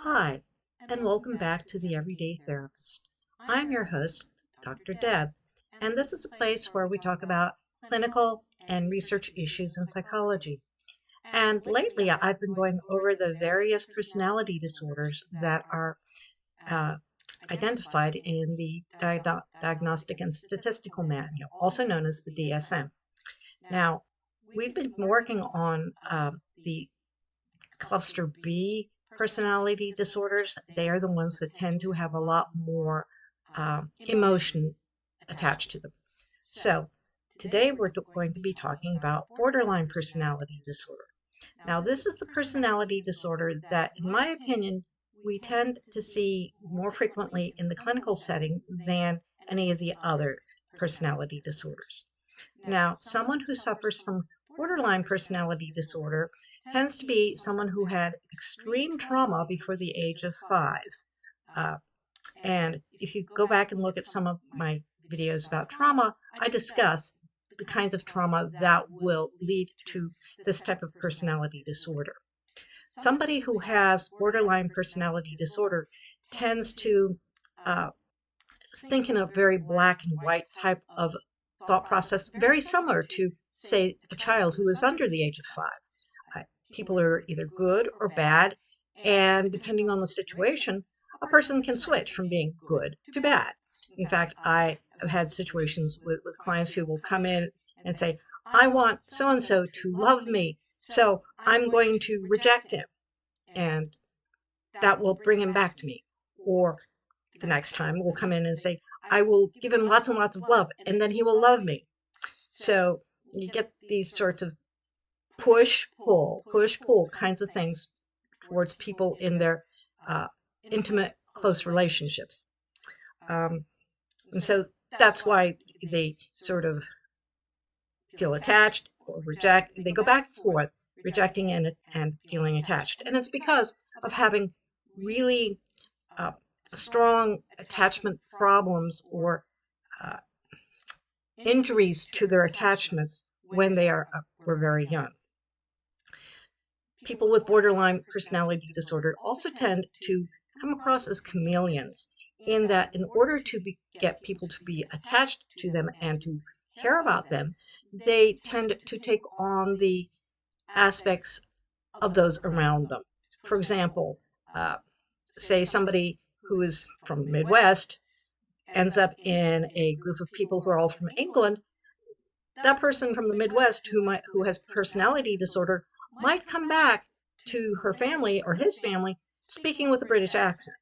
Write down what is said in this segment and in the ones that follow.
Hi, and welcome back to the Everyday Therapist. I'm your host, Dr. Deb, and this is a place where we talk about clinical and research issues in psychology. And lately, I've been going over the various personality disorders that are uh, identified in the Diagnostic and Statistical Manual, also known as the DSM. Now, we've been working on the cluster B personality disorders. They are the ones that tend to have a lot more emotion attached to them. So today we're going to be talking about borderline personality disorder. Now, this is the personality disorder that, in my opinion, we tend to see more frequently in the clinical setting than any of the other personality disorders. Now, someone who suffers from borderline personality disorder tends to be someone who had extreme trauma before the age of 5. Uh, and if you go back and look at some of my videos about trauma, I discuss the kinds of trauma that will lead to this type of personality disorder. Somebody who has borderline personality disorder tends to uh, think in a very black and white type of thought process, very similar to, say, a child who is under the age of 5. People are either good or bad, and depending on the situation, a person can switch from being good to bad. In fact, I have had situations with clients who will come in and say, I want so-and-so to love me, so I'm going to reject him, and that will bring him back to me. Or the next time will come in and say, I will give him lots and lots of love, and then he will love me. So you get these sorts of push pull kinds of things towards people in their intimate, close relationships. And so that's why they sort of feel attached or reject. They go back and forth, rejecting and feeling attached. And it's because of having really strong attachment problems or uh, injuries to their attachments when they were very young. People with borderline personality disorder also tend to come across as chameleons in that in order to get people to be attached to them and to care about them, they tend to take on the aspects of those around them. For example, say somebody who is from the Midwest ends up in a group of people who are all from England. That person from the Midwest who has personality disorder might come back to her family or his family speaking with a British accent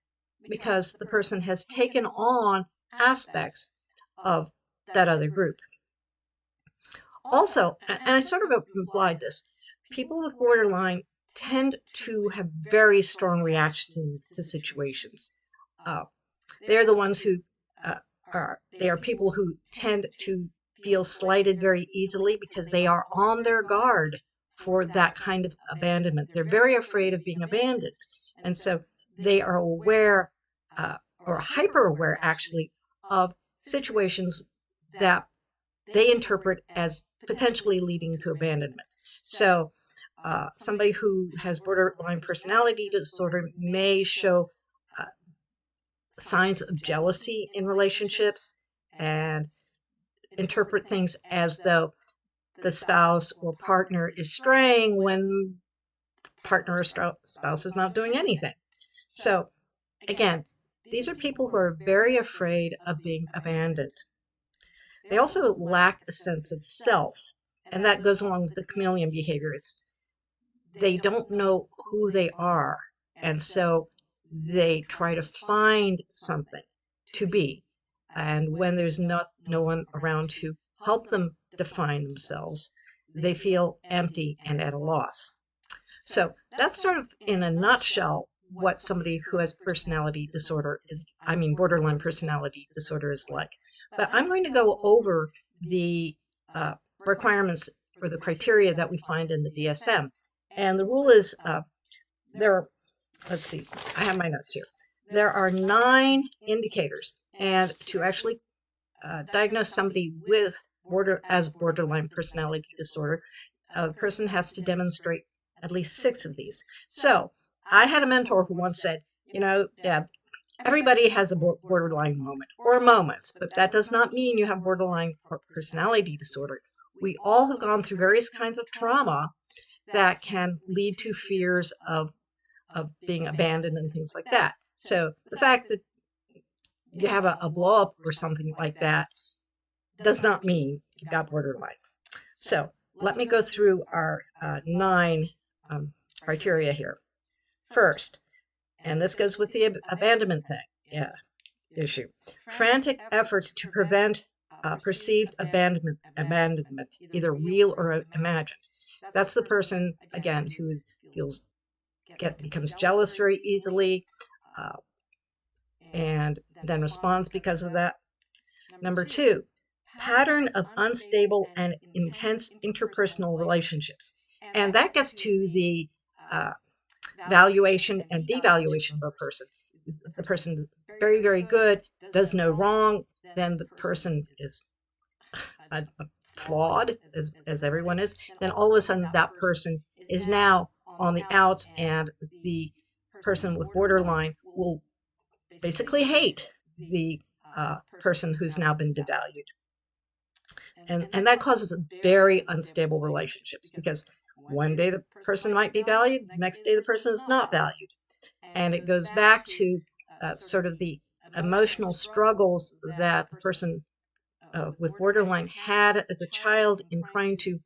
because the person has taken on aspects of that other group. Also, and I sort of implied this, people with borderline tend to have very strong reactions to situations. They're the ones who they are people who tend to feel slighted very easily because they are on their guard for that kind of abandonment. They're very afraid of being abandoned. And so they are aware or hyper aware actually of situations that they interpret as potentially leading to abandonment. So somebody who has borderline personality disorder may show signs of jealousy in relationships and interpret things as though the spouse or partner is straying when partner or spouse is not doing anything. So again, these are people who are very afraid of being abandoned. They also lack a sense of self, and that goes along with the chameleon behavior. They don't know who they are, and so they try to find something to be. And when there's no one around to help them define themselves, they feel empty and at a loss. So that's sort of in a nutshell what somebody who has personality disorder is, borderline personality disorder is like. But I'm going to go over the requirements or the criteria that we find in the DSM. And the rule is let's see, I have my notes here. There are 9 indicators. And to actually diagnose somebody with borderline personality disorder, a person has to demonstrate at least 6 of these. So I had a mentor who once said, Deb, everybody has a borderline moment or moments, but that does not mean you have borderline personality disorder. We all have gone through various kinds of trauma that can lead to fears of being abandoned and things like that. So the fact that you have a blow up or something like that does not mean you've got borderline. So let me go through our 9 criteria here. First, and this goes with the abandonment issue, frantic efforts to prevent perceived abandonment, either real or imagined. That's the person, again, who becomes jealous very easily and then responds because of that. Number 2, pattern of unstable and intense interpersonal relationships. And that gets to the valuation and devaluation of a person. The person is very, very good, does no wrong, then the person is flawed, as everyone is. Then all of a sudden that person is now on the outs, and the person with borderline will basically hate the person who's now been devalued. And that causes very unstable relationships, because one day the person might be valued, the next day the person is not valued. And it goes back to sort of the emotional struggles that the person with borderline had as a child in trying to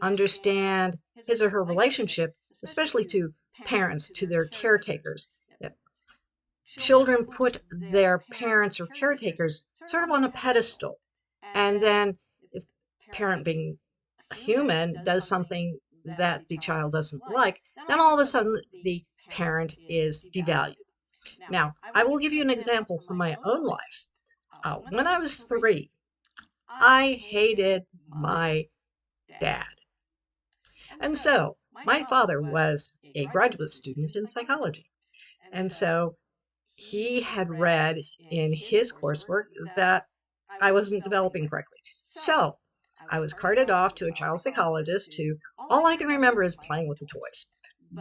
understand his or her relationship, especially to parents, to their caretakers. Children put their parents or caretakers sort of on a pedestal. And then if the parent, being a human, does something that the child doesn't like, then all of a sudden the parent is devalued. Now, I will give you an example from my own life. When I was 3, I hated my dad. And so my father was a graduate student in psychology. And so he had read in his coursework that I wasn't developing correctly. So I was carted off to a child psychologist who, all I can remember is playing with the toys.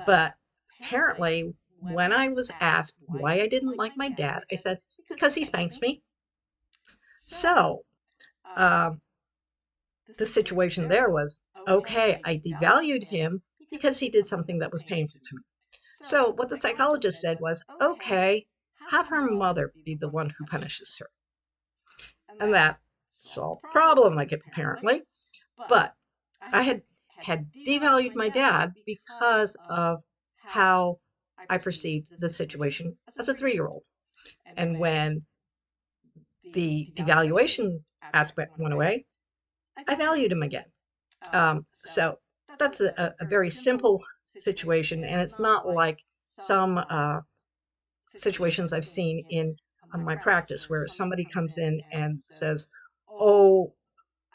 But apparently, when I was asked why I didn't like my dad, I said, because he spanks me. So the situation there was, okay, I devalued him because he did something that was painful to me. So what the psychologist said was, okay, have her mother be the one who punishes her. And that solved the problem, apparently. But I had devalued my dad because of how I perceived the situation as a 3-year-old. And when the devaluation aspect went away, I valued him again. So that's a very simple situation, and it's not like some situations I've seen in my practice where somebody comes in and says, oh,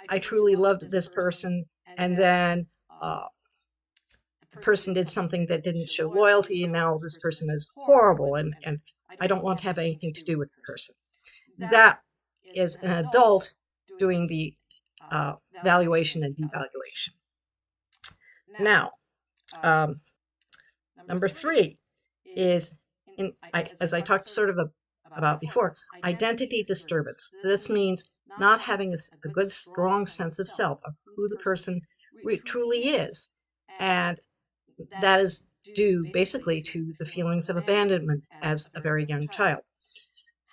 I truly loved this person, and then the person did something that didn't show loyalty, and now this person is horrible, and I don't want to have anything to do with the person. That is an adult doing the valuation and devaluation. Now, number 3 is, as I talked sort of about before, identity disturbance. This means not having a good, strong sense of self, of who the person truly is. And that is due basically to the feelings of abandonment as a very young child.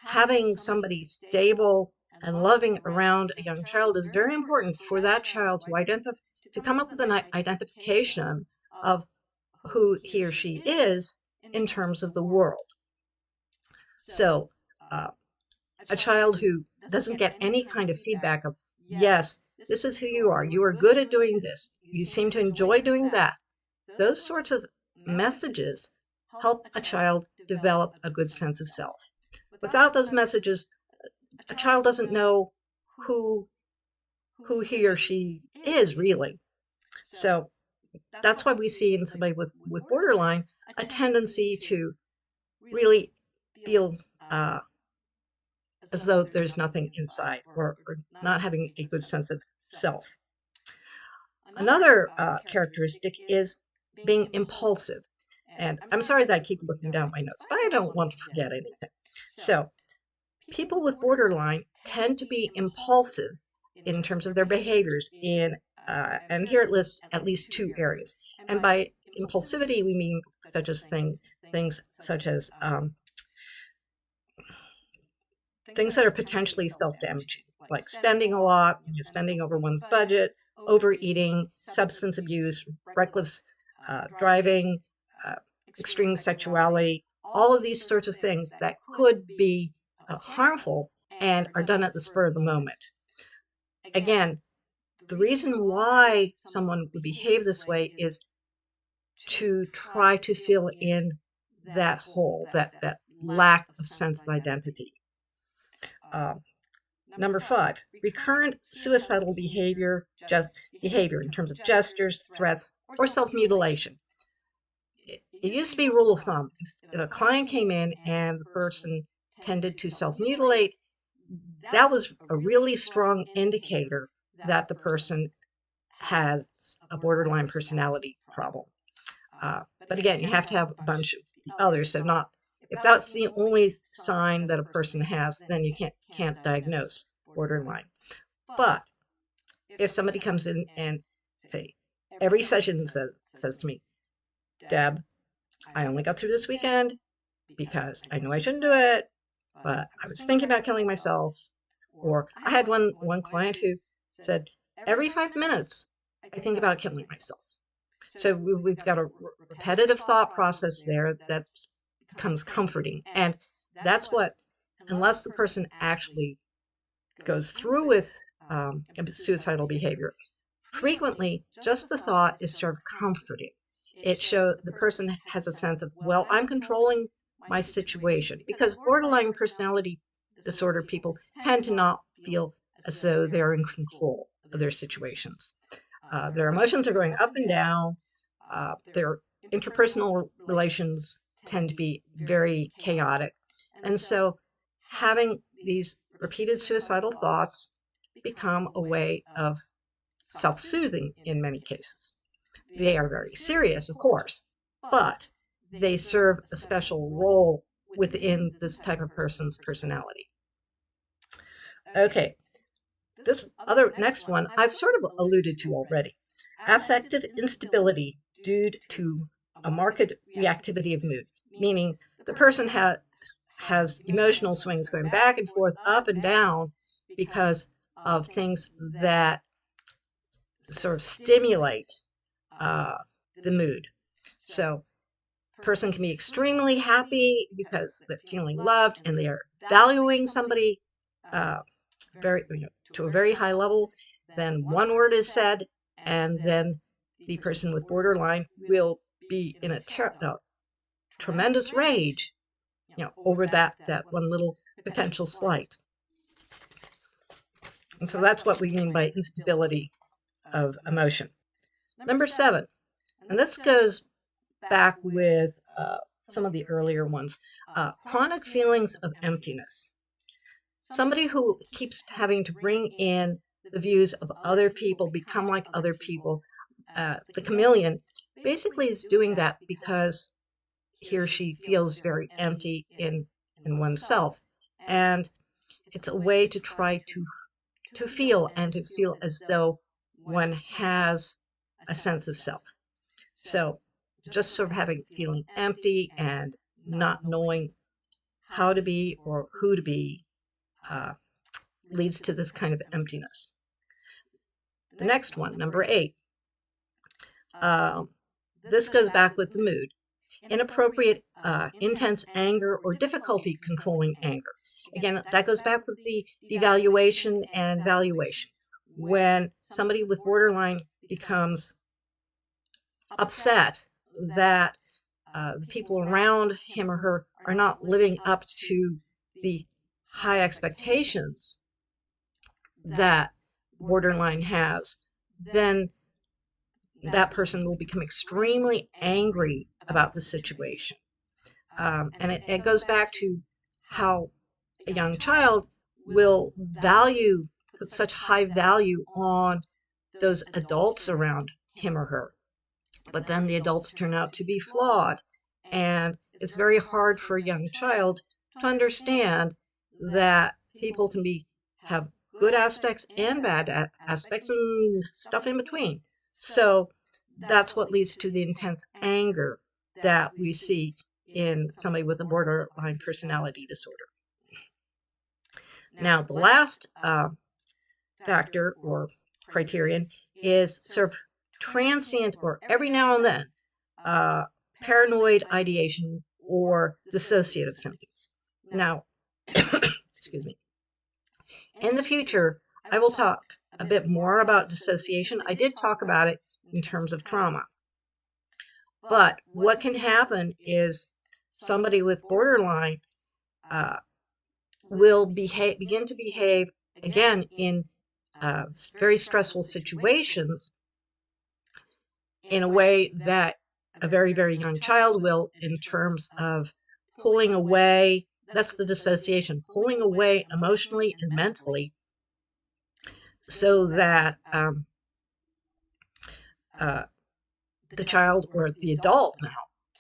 Having somebody stable and loving around a young child is very important for that child to come up with an identification of who he or she is in terms of the world. So a child who doesn't get any kind of feedback of, yes, this is who you are good at doing this, you seem to enjoy doing that, those sorts of messages help a child develop a good sense of self. Without those messages, a child doesn't know who he or she is really. So that's why we see in somebody with borderline a tendency to really feel as though there's nothing inside, or not having a good sense of self. Another characteristic is being impulsive. And I'm sorry that I keep looking down my notes, but I don't want to forget anything. So people with borderline tend to be impulsive in terms of their behaviors and here it lists at least two areas. And by impulsivity, we mean things such as things that are potentially self-damaging, like spending a lot, spending over one's budget, overeating, substance abuse, reckless driving, uh, extreme sexuality, all of these sorts of things that could be harmful and are done at the spur of the moment. Again, the reason why someone would behave this way is to try to fill in that hole, that lack of sense of identity. Number 5, recurrent suicidal behavior in terms of gestures, threats, or self-mutilation. It used to be rule of thumb. If a client came in and the person tended to self-mutilate, that was a really strong indicator that the person has a borderline personality problem. But again, you have to have a bunch of the others. So if that's the only sign that a person has, then you can't diagnose borderline. But if somebody comes in and say every session says to me, Deb, I only got through this weekend because I know I shouldn't do it, but I was thinking about killing myself. Or I had one client who said, every 5 minutes, I think about killing myself. So we've got a repetitive thought process there that becomes comforting. And that's what, unless the person actually goes through with suicidal behavior, frequently just the thought is sort of comforting. It shows the person has a sense of, well, I'm controlling my situation, because borderline personality disorder people tend to not feel as though they're in control of their situations. Their emotions are going up and down. Their interpersonal relations tend to be very chaotic. And so having these repeated suicidal thoughts become a way of self-soothing in many cases. They are very serious, of course, but they serve a special role within this type of person's personality. Okay, this next one I've sort of alluded to already. Affective instability due to a marked reactivity of mood, meaning the person has emotional swings going back and forth, up and down, because of things that sort of stimulate the mood. So the person can be extremely happy because they're feeling loved and they are valuing somebody to a very high level. Then one word is said, and then the person with borderline will be in a tremendous rage, over that one little potential slight. And so that's what we mean by instability of emotion. Number 7, and this goes back with some of the earlier ones, chronic feelings of emptiness. Somebody who keeps having to bring in the views of other people, become like other people, the chameleon, basically is doing that because he or she feels very empty in oneself. And it's a way to try to feel as though one has a sense of self. So just sort of feeling empty and not knowing how to be or who to be leads to this kind of emptiness. The next one, number 8, this goes back with the mood. Inappropriate, intense anger or difficulty controlling anger. Again, that goes back with the evaluation and valuation. When somebody with borderline becomes upset that the people around him or her are not living up to the high expectations that borderline has, then that person will become extremely angry about the situation. And it goes back to how a young child will put such high value on those adults around him or her. But then the adults turn out to be flawed, And it's very hard for a young child to understand that people can have good aspects and bad aspects and stuff in between. So that's what leads to the intense anger that we see in somebody with a borderline personality disorder. Now, the last factor or criterion is sort of transient or every now and then paranoid ideation or dissociative symptoms. Now, excuse me. In the future, I will talk a bit more about dissociation. I did talk about it in terms of trauma. But what can happen is somebody with borderline will begin to behave again in very stressful situations in a way that a very, very young child will, in terms of pulling away. That's the dissociation, pulling away emotionally and mentally so that the child or the adult now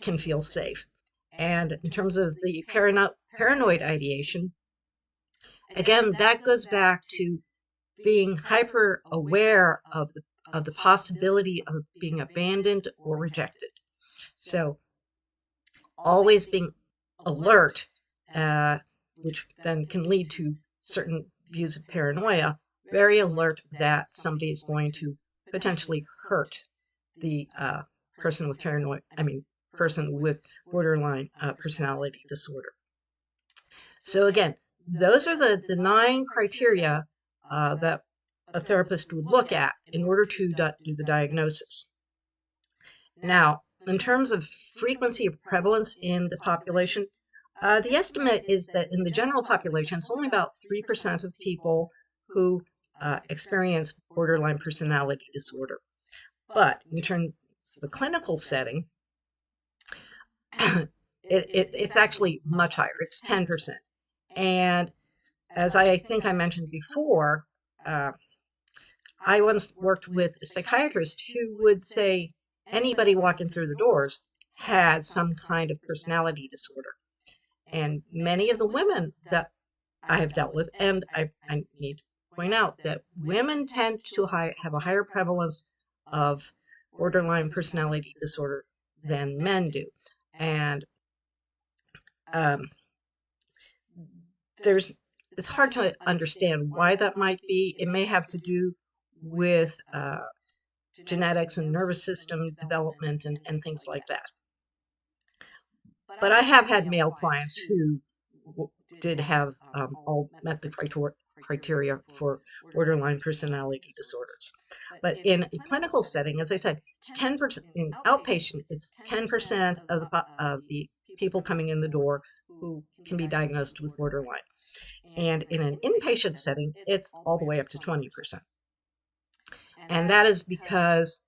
can feel safe. And in terms of the paranoid ideation, again, that goes back to being hyper aware of the possibility of being abandoned or rejected. So always being alert, which then can lead to certain views of paranoia, very alert that somebody is going to potentially hurt the person with borderline personality disorder. So again, those are the 9 criteria that a therapist would look at in order to do the diagnosis. Now, in terms of frequency of prevalence in the population, the estimate is that in the general population, it's only about 3% of people who experience borderline personality disorder. But in terms of the clinical setting, it's actually much higher. It's 10%. And as I think I mentioned before, I once worked with a psychiatrist who would say anybody walking through the doors had some kind of personality disorder. And many of the women that I have dealt with, and I need to point out that women tend to have a higher prevalence of borderline personality disorder than men do. And it's hard to understand why that might be. It may have to do with genetics and nervous system development and things like that. But I have had male clients who did have all met the criteria for borderline personality disorders. But in a clinical setting, as I said, it's 10%. In outpatient, it's 10% of the people coming in the door who can be diagnosed with borderline. And in an inpatient setting, it's all the way up to 20%. And that is because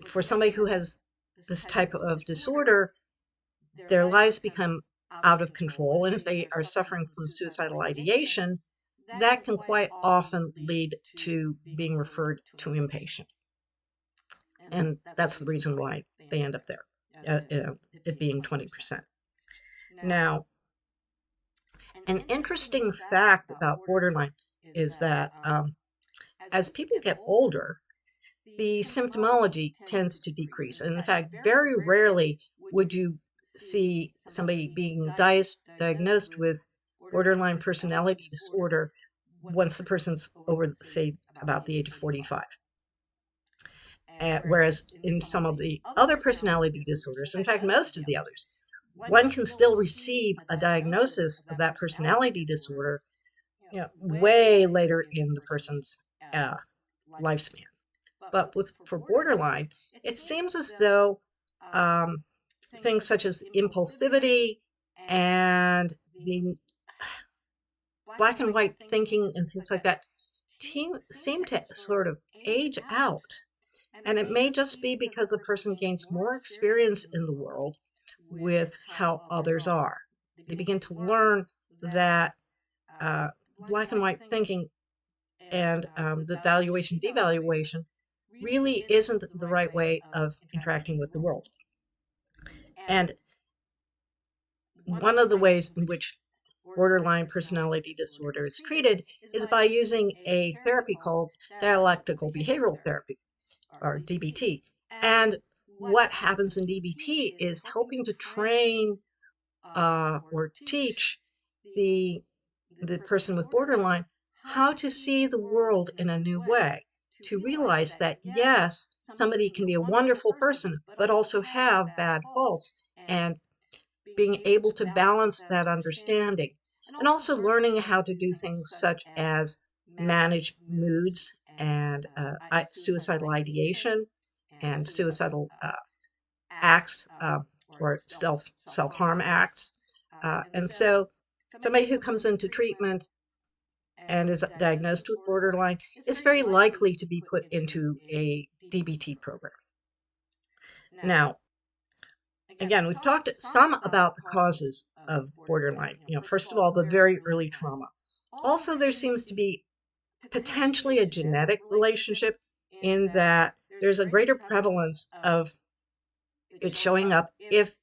for somebody who has this type of disorder, their lives become out of control. And if they are suffering from suicidal ideation, that can quite often lead to being referred to inpatient. And that's the reason why they end up there, it being 20%. Now, an interesting fact about borderline is that as people get older, the symptomology tends to decrease. And in fact, very rarely would you see somebody being diagnosed with borderline personality disorder once the person's over, say, about the age of 45. Whereas in some of the other personality disorders, in fact, most of the others, one can still receive a diagnosis of that personality disorder way later in the person's lifespan. But for borderline, it seems as though things such as impulsivity and the black and white thinking and things like that seem to sort of age out. And it may just be because the person gains more experience in the world with how others are. They begin to learn that black and white thinking and the valuation devaluation really isn't the right way of interacting with the world. And one of the ways in which borderline personality disorder is treated is by using a therapy called dialectical behavioral therapy, or DBT. And what happens in DBT is helping to train or teach the person with borderline how to see the world in a new way, to realize that yes, somebody can be a wonderful person, but also have bad faults, and being able to balance that understanding, and also learning how to do things such as manage moods and suicidal ideation and suicidal acts or self-harm acts. And so somebody who comes into treatment and is diagnosed with borderline is very likely to be put into a DBT program. Now, again, we've talked some about the causes of borderline. First of all, the very early trauma. Also, there seems to be potentially a genetic relationship in that there's a greater prevalence of it showing up if,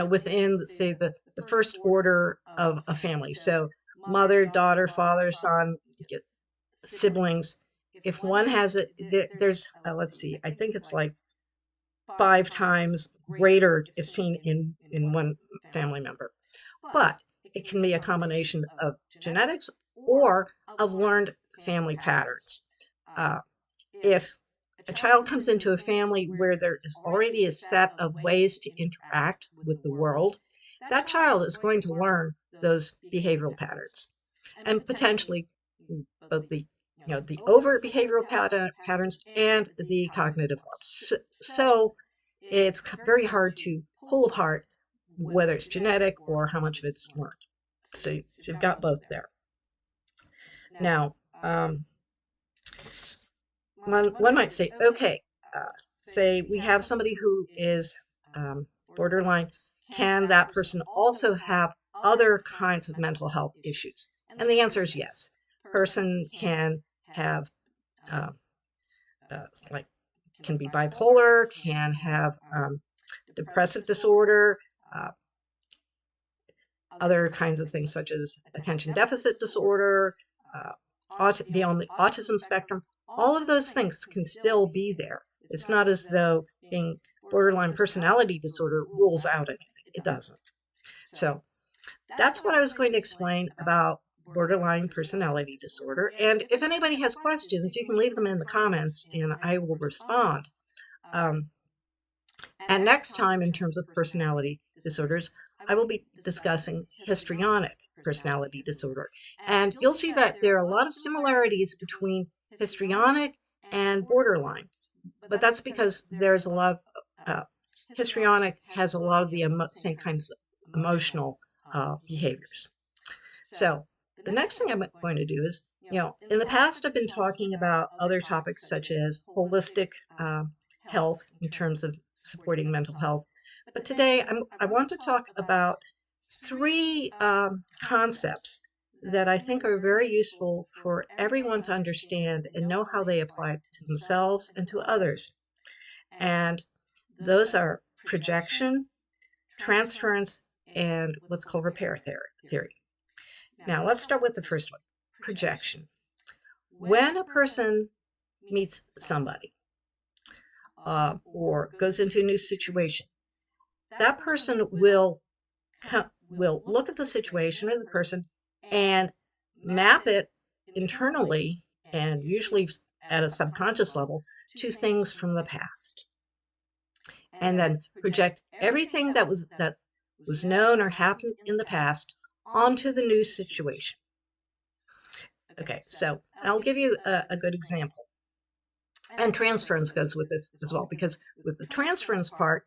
within, say, the first order of a family. So mother, daughter, father, son, siblings. If one has it, there's, let's see, I think it's like 5 times greater if seen in one family member. But it can be a combination of genetics or of learned family patterns. If a child comes into a family where there is already a set of ways to interact with the world, that child is going to learn those behavioral patterns, and potentially both the overt behavioral patterns and the cognitive ones. So it's very hard to pull apart whether it's genetic or how much of it's learned. So you've got both there. Now, one might say, okay, say we have somebody who is borderline. Can that person also have other kinds of mental health issues? And the answer is yes. Person can have can be bipolar, can have depressive disorder, other kinds of things such as attention deficit disorder, be on the autism spectrum. All of those things can still be there. It's not as though being borderline personality disorder rules out anything. It doesn't. So that's what I was going to explain about borderline personality disorder. And if anybody has questions, you can leave them in the comments and I will respond. And next time, in terms of personality disorders, I will be discussing histrionic personality disorder. And you'll see that there are a lot of similarities between histrionic and borderline, but that's because there's a lot of, histrionic has a lot of the same kinds of emotional behaviors. So the next thing I'm going to do is, in the past I've been talking about other topics such as holistic health in terms of supporting mental health. But today I want to talk about 3 concepts that I think are very useful for everyone to understand and know how they apply to themselves and to others. And those are projection, transference, and what's called repair theory. Now let's start with the first one, projection. When a person meets somebody, or goes into a new situation, that person will look at the situation or the person and map it internally, and usually at a subconscious level, to things from the past, and then project everything that was known or happened in the past onto the new situation. Okay, so I'll give you a good example. And transference goes with this as well, because with the transference part,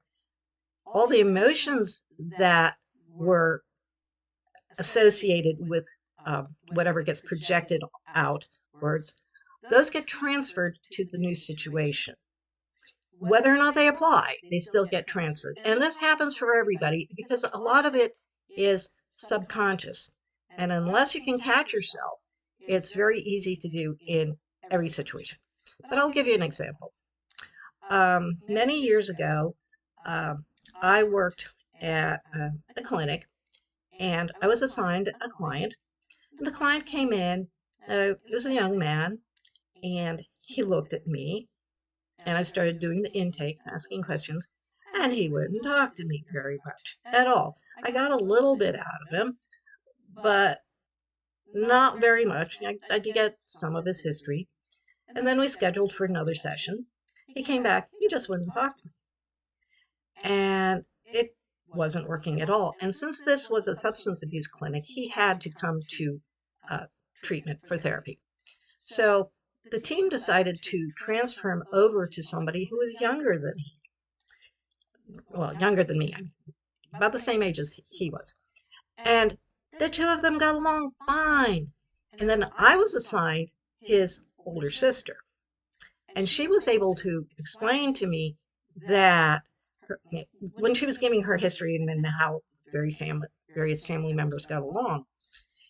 all the emotions that were associated with whatever gets projected outwards, those get transferred to the new situation. Whether or not they apply, they still get transferred. And this happens for everybody because a lot of it is subconscious. And unless you can catch yourself, it's very easy to do in every situation. But I'll give you an example. Many years ago, I worked at a clinic, and I was assigned a client. And the client came in. He was a young man, and he looked at me, and I started doing the intake, asking questions, and he wouldn't talk to me very much at all. I got a little bit out of him, but not very much. I did get some of his history. And then we scheduled for another session. He came back, he just wouldn't talk to me. And it wasn't working at all. And since this was a substance abuse clinic, he had to come to treatment for therapy. So the team decided to transfer him over to somebody who was younger than he. Well, younger than me, about the same age as he was. And the two of them got along fine. And then I was assigned his older sister. And she was able to explain to me that when she was giving her history and how various family members got along,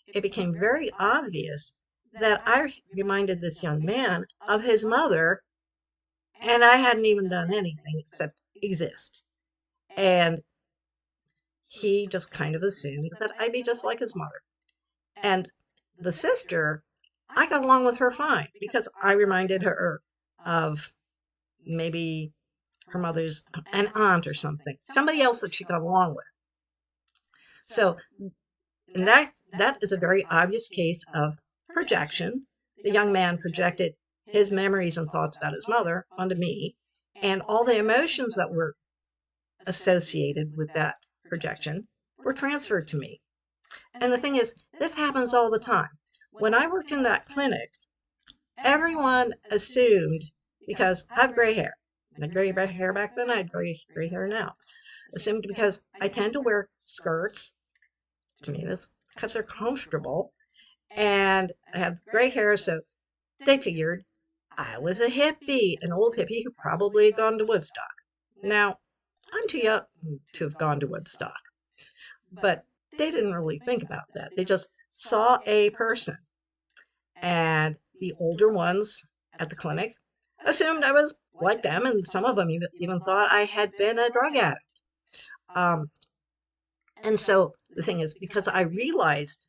it became very obvious that I reminded this young man of his mother, and I hadn't even done anything except exist. And he just kind of assumed that I'd be just like his mother. And the sister, I got along with her fine because I reminded her of maybe her mother's an aunt or somebody else that she got along with. So and that is a very obvious case of projection. The young man projected his memories and thoughts about his mother onto me, and all the emotions that were associated with that projection were transferred to me. And the thing is, this happens all the time. When I worked in that clinic, everyone assumed, because I have gray hair, I had gray hair back then, I had gray hair now, assumed because I tend to wear skirts, to me this because they're comfortable, and I have gray hair, so they figured I was a hippie, an old hippie who probably had gone to Woodstock. Now, I'm too young to have gone to Woodstock, but they didn't really think about that. They just saw a person, and the older ones at the clinic assumed I was like them, and some of them even thought I had been a drug addict. And so the thing is, because I realized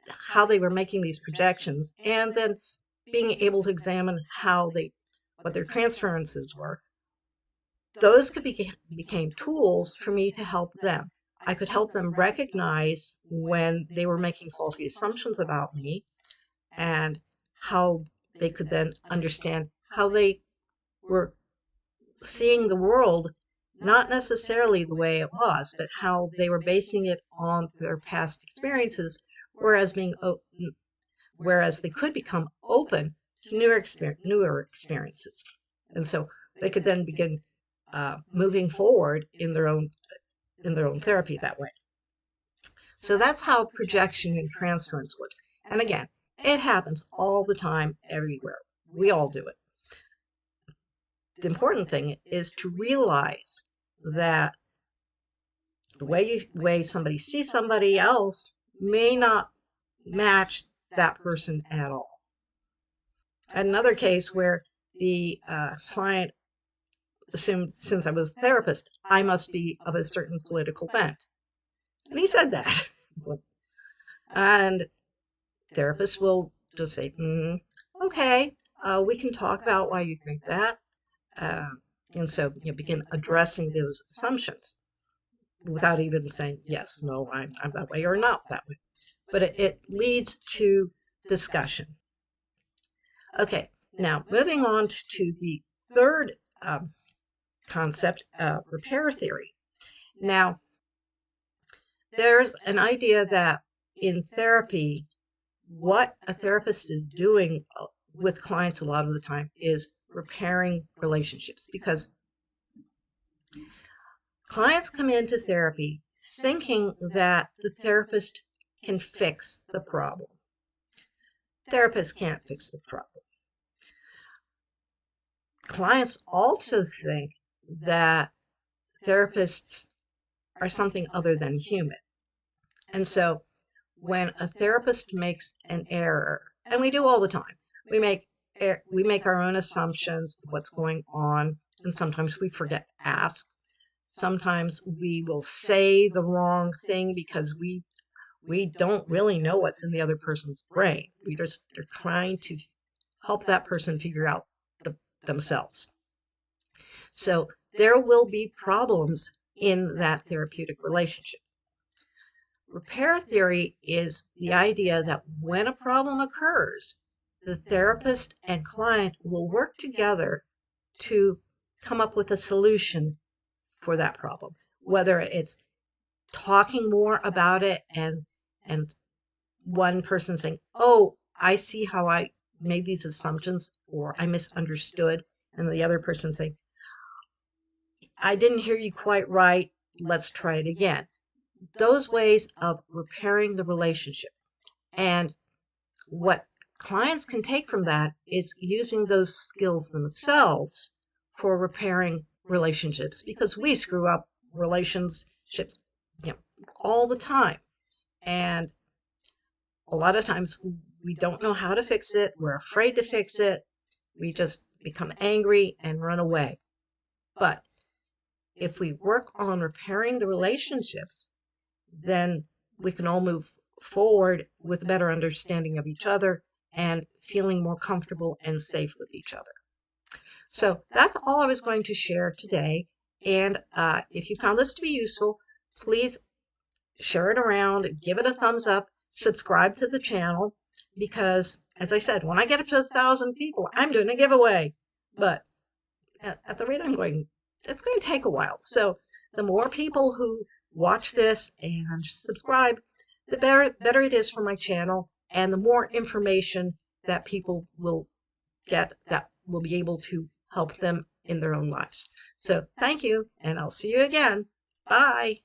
how they were making these projections, and then being able to examine what their transferences were, those became tools for me to help them. I could help them recognize when they were making faulty assumptions about me, and how they could then understand how they were seeing the world not necessarily the way it was, but how they were basing it on their past experiences, whereas they could become open to newer experiences. And so they could then begin moving forward in their own therapy that way. So that's how projection and transference works. And again, it happens all the time, everywhere. We all do it. The important thing is to realize that the way somebody sees somebody else may not match that person at all. Another case where the client assumed, since I was a therapist, I must be of a certain political bent. And he said that. And therapists will just say, okay, we can talk about why you think that. And so begin addressing those assumptions without even saying, yes, no, I'm that way or not that way. But it leads to discussion. Okay, now moving on to the third concept, repair theory. Now, there's an idea that in therapy, what a therapist is doing with clients a lot of the time is repairing relationships, because clients come into therapy thinking that the therapist can fix the problem. Therapists can't fix the problem. Clients also think that therapists are something other than human. And so when a therapist makes an error, and we do all the time, we make our own assumptions of what's going on, and sometimes we forget to ask Sometimes we will say the wrong thing because we don't really know what's in the other person's brain. They're trying to help that person figure out themselves. So there will be problems in that therapeutic relationship. Repair theory is the idea that when a problem occurs, the therapist and client will work together to come up with a solution for that problem, whether it's talking more about it and one person saying, oh, I see how I made these assumptions or I misunderstood, and the other person saying, I didn't hear you quite right, let's try it again. Those ways of repairing the relationship. And what clients can take from that is using those skills themselves for repairing relationships, because we screw up relationships, all the time. And a lot of times we don't know how to fix it. We're afraid to fix it. We just become angry and run away. But if we work on repairing the relationships, then we can all move forward with a better understanding of each other and feeling more comfortable and safe with each other. So that's all I was going to share today. And if you found this to be useful, please share it around, give it a thumbs up, subscribe to the channel, because as I said, when I get up to 1,000 people, I'm doing a giveaway. But at the rate I'm going, it's going to take a while. So the more people who watch this and subscribe, the better it is for my channel, and the more information that people will get that will be able to help them in their own lives. So thank you, and I'll see you again. Bye.